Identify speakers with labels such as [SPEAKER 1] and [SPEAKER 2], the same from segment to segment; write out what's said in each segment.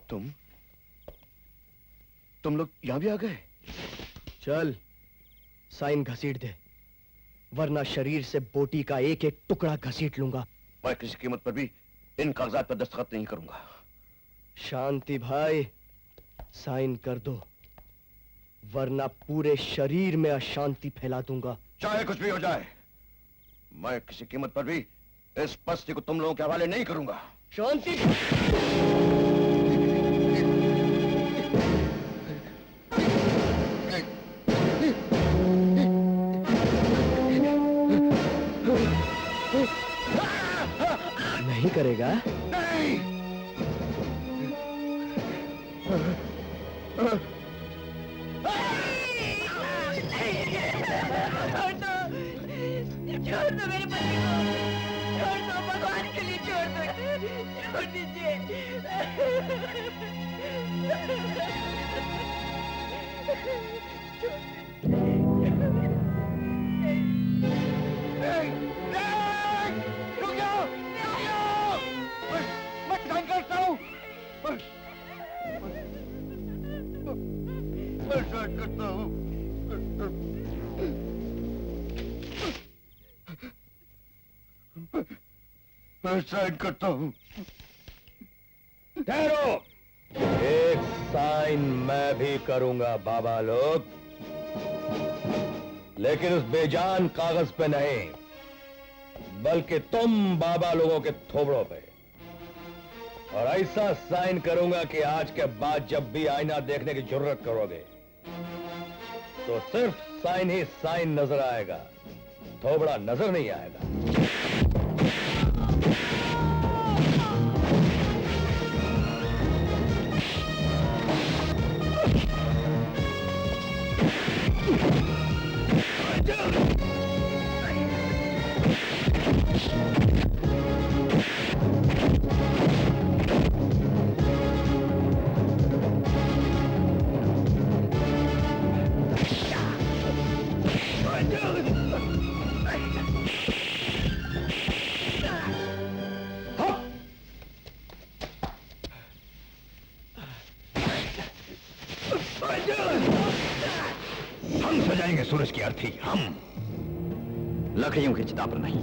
[SPEAKER 1] तुम लोग यहां भी आ गए?
[SPEAKER 2] चल साइन घसीट दे, वरना शरीर से बोटी का एक एक टुकड़ा घसीट लूंगा।
[SPEAKER 1] मैं किसी कीमत पर भी इन कागजात पर दस्तखत नहीं करूंगा।
[SPEAKER 2] शांति भाई, साइन कर दो, वरना पूरे शरीर में अशांति फैला दूंगा।
[SPEAKER 1] चाहे कुछ भी हो जाए, मैं किसी कीमत पर भी इस बस्ती को तुम लोगों के हवाले नहीं करूंगा।
[SPEAKER 2] शांति। नहीं करेगा?
[SPEAKER 1] नहीं।
[SPEAKER 3] छोड़ दो मेरे पति को, छोड़ दो, भगवान के लिए छोड़ दो, छोड़ दीजिए।
[SPEAKER 1] रुक जाओ, मैं साइन करता हूँ। मैं साइन करता हूँ। मैं साइन करता हूँ।
[SPEAKER 2] ठहरो, एक साइन मैं भी करूंगा बाबा लोग, लेकिन उस बेजान कागज पे नहीं, बल्कि तुम बाबा लोगों के थोबड़ों पे। और ऐसा साइन करूंगा कि आज के बाद जब भी आईना देखने की जरूरत करोगे तो सिर्फ साइन ही साइन नजर आएगा, थोबड़ा नजर नहीं आएगा।
[SPEAKER 1] हम सजाएंगे सूरज की अर्थी, हम लकड़ियों की चिता पर नहीं,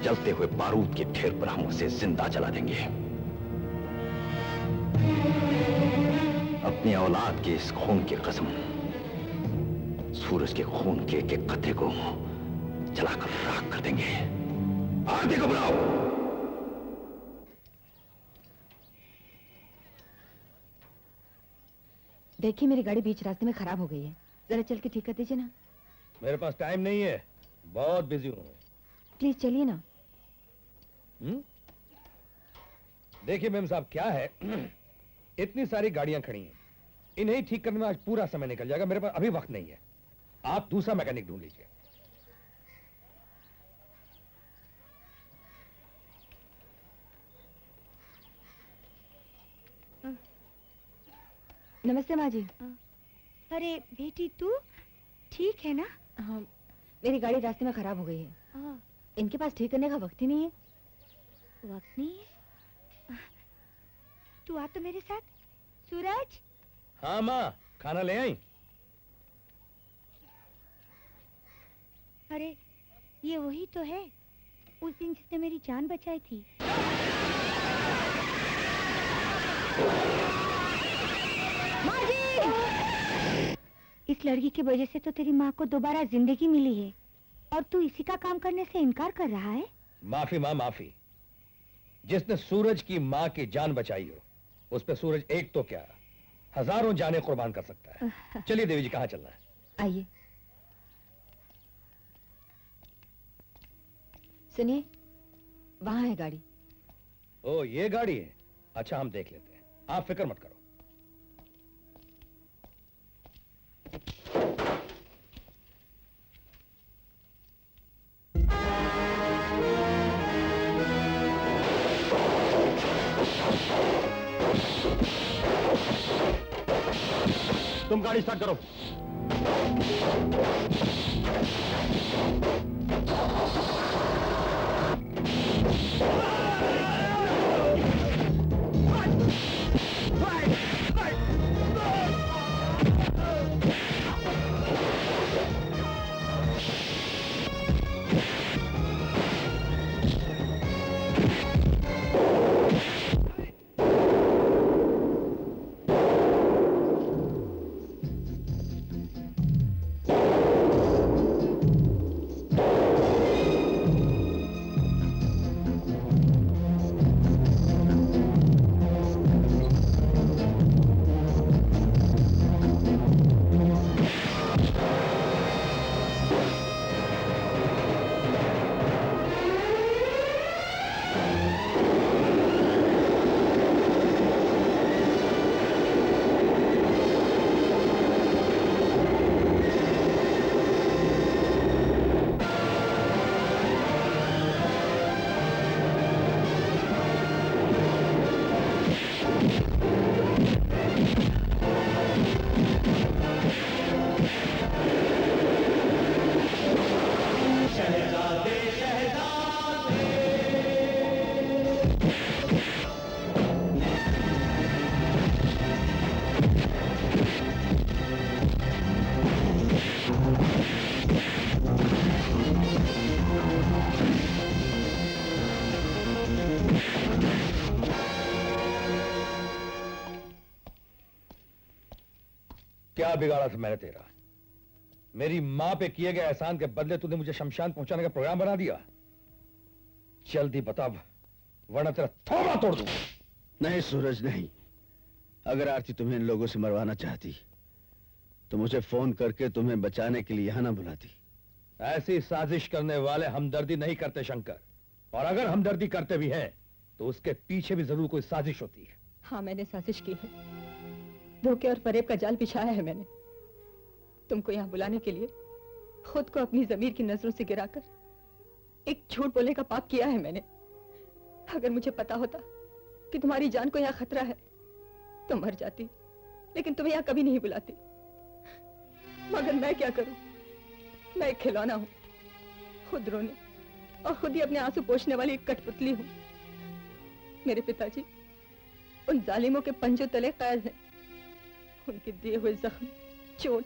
[SPEAKER 1] जलते हुए बारूद के ढेर पर हम उसे जिंदा जला देंगे। अपनी औलाद के इस खून की कसम, सूरज के खून के एक कतरे को जलाकर राख कर देंगे। आरती को बुलाओ।
[SPEAKER 4] देखिए मेरी गाड़ी बीच रास्ते में खराब हो गई है, जरा चल के ठीक कर दीजिए ना।
[SPEAKER 2] मेरे पास टाइम नहीं है, बहुत बिजी हूं।
[SPEAKER 4] प्लीज चलिए ना।
[SPEAKER 2] देखिए मेम साहब, क्या है, इतनी सारी गाड़ियां खड़ी हैं, इन्हें ठीक करने में आज पूरा समय निकल जाएगा। मेरे पास अभी वक्त नहीं है, आप दूसरा मैकेनिक ढूंढ लीजिए।
[SPEAKER 4] नमस्ते माँ जी।
[SPEAKER 5] अरे बेटी, तू ठीक है ना?
[SPEAKER 4] हाँ, मेरी गाड़ी रास्ते में खराब हो गई है। इनके पास ठीक करने का वक्त ही नहीं है।
[SPEAKER 5] वक्त नहीं है? तू आ तो मेरे साथ। सूरज।
[SPEAKER 2] हाँ माँ, खाना ले आई?
[SPEAKER 5] अरे ये वही तो है, उस दिन जिसने मेरी जान बचाई थी। माँ जी! इस लड़की की वजह से तो तेरी माँ को दोबारा जिंदगी मिली है, और तू इसी का काम करने से इनकार कर रहा है।
[SPEAKER 2] माफी माँ, माफी। जिसने सूरज की माँ की जान बचाई हो, उस पे सूरज एक तो क्या, हजारों जानें कुर्बान कर सकता है। चलिए देवी जी, कहाँ चलना है?
[SPEAKER 4] आइए। सुनिए, वहां है गाड़ी।
[SPEAKER 2] ओ, ये गाड़ी है? अच्छा, हम देख लेते हैं, आप फिक्र मत करो। तुम गाड़ी स्टार्ट करो। क्या बिगाड़ा था मैंने तेरा? मेरी मां पे किए गए एहसान के बदले तूने मुझे शमशान पहुंचाने का प्रोग्राम बना दिया। जल्दी बता, वरना तेरा थोबड़ा तोड़ दूं।
[SPEAKER 6] नहीं सूरज नहीं, अगर आरती तुम्हें इन लोगों से मरवाना चाहती तो मुझे फोन करके तुम्हें बचाने के लिए यहां ना बुलाती।
[SPEAKER 2] ऐसी साजिश करने वाले हमदर्दी नहीं करते शंकर, और अगर हमदर्दी करते भी हैं तो उसके पीछे भी जरूर कोई साजिश होती है।
[SPEAKER 4] हाँ, मैंने साजिश की है, धोखे और फरेब का जाल बिछाया है मैंने। तुमको यहाँ बुलाने के लिए खुद को अपनी जमीर की नजरों से गिराकर एक झूठ बोलने का पाप किया है मैंने। अगर मुझे पता होता कि तुम्हारी जान को यहाँ खतरा है तो मर जाती, लेकिन तुम्हें यहाँ कभी नहीं बुलाती। मगर मैं क्या करूं? मैं एक खिलौना हूं, खुद रोने और खुद ही अपने आंसू पोंछने वाली एक कठपुतली हूं। मेरे पिताजी उन जालिमों के पंजों तले कैद हैं। उनके दिए हुए जख्म, चोट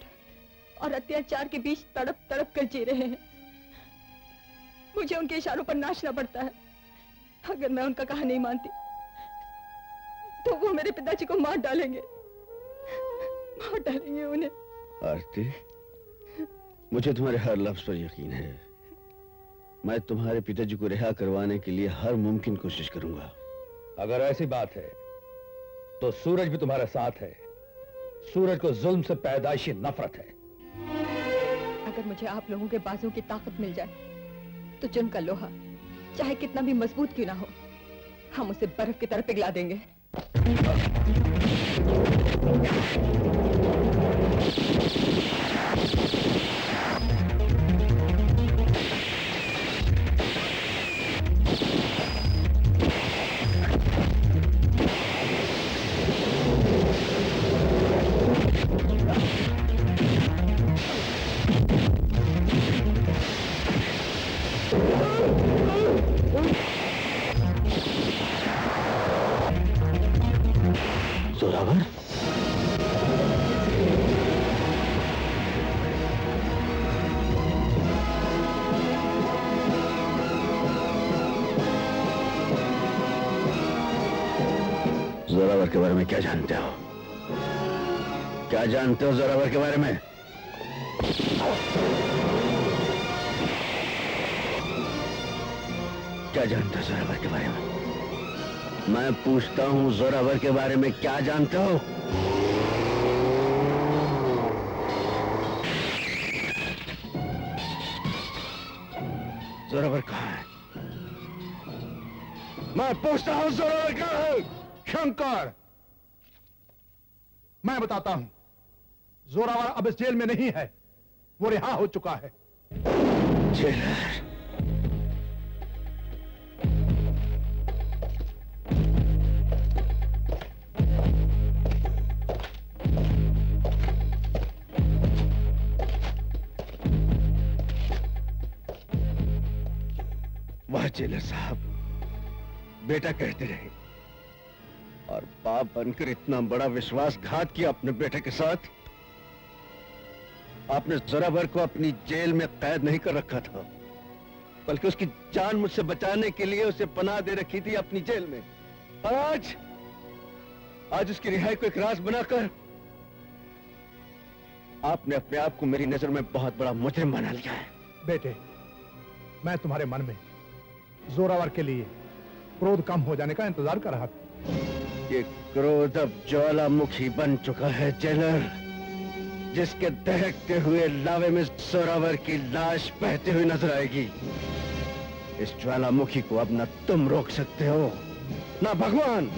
[SPEAKER 4] और अत्याचार के बीच तड़प तड़प कर जी रहे हैं। मुझे उनके इशारों पर नाचना पड़ता है। अगर मैं उनका कहा नहीं मानती तो वो मेरे पिताजी को मार डालेंगे, मार डालेंगे उन्हें।
[SPEAKER 6] आरती, मुझे तुम्हारे हर लफ्ज पर यकीन है। मैं तुम्हारे पिताजी को रिहा करवाने के लिए हर मुमकिन कोशिश करूंगा।
[SPEAKER 2] अगर ऐसी बात है तो सूरज भी तुम्हारे साथ है। सूरज को जुल्म से पैदाइशी नफरत है।
[SPEAKER 4] अगर मुझे आप लोगों के बाजों की ताकत मिल जाए तो चुन का लोहा चाहे कितना भी मजबूत क्यों ना हो, हम उसे बर्फ की तरह पिघला देंगे।
[SPEAKER 6] जोरावर, जोरावर के बारे में क्या जानते हो? क्या जानते हो जोरावर के बारे में? क्या जानते हो जोरावर के बारे में? मैं पूछता हूं, जोरावर के बारे में क्या जानते हो? जोरावर कहाँ है? मैं पूछता हूं, जोरावर कहाँ है?
[SPEAKER 7] शंकर, मैं बताता हूं, जोरावर अब इस जेल में नहीं है, वो रिहा हो चुका है।
[SPEAKER 6] जेलर, वाह जेलर साहब, बेटा कहते रहे और बाप बनकर इतना बड़ा विश्वासघात किया अपने बेटे के साथ। आपने जोरावर को अपनी जेल में कैद नहीं कर रखा था, बल्कि उसकी जान मुझसे बचाने के लिए उसे पनाह दे रखी थी अपनी जेल में। आज उसकी रिहाई को एक राज बनाकर आपने अपने आप को मेरी नजर में बहुत बड़ा मुजरिम बना लिया है।
[SPEAKER 7] बेटे, मैं तुम्हारे मन में जोरावर के लिए क्रोध कम हो जाने का इंतजार कर रहा था।
[SPEAKER 6] ये क्रोध अब ज्वालामुखी बन चुका है जेलर, जिसके दहकते हुए लावे में जोरावर की लाश बहती हुई नजर आएगी। इस ज्वालामुखी को अब न तुम रोक सकते हो, न भगवान।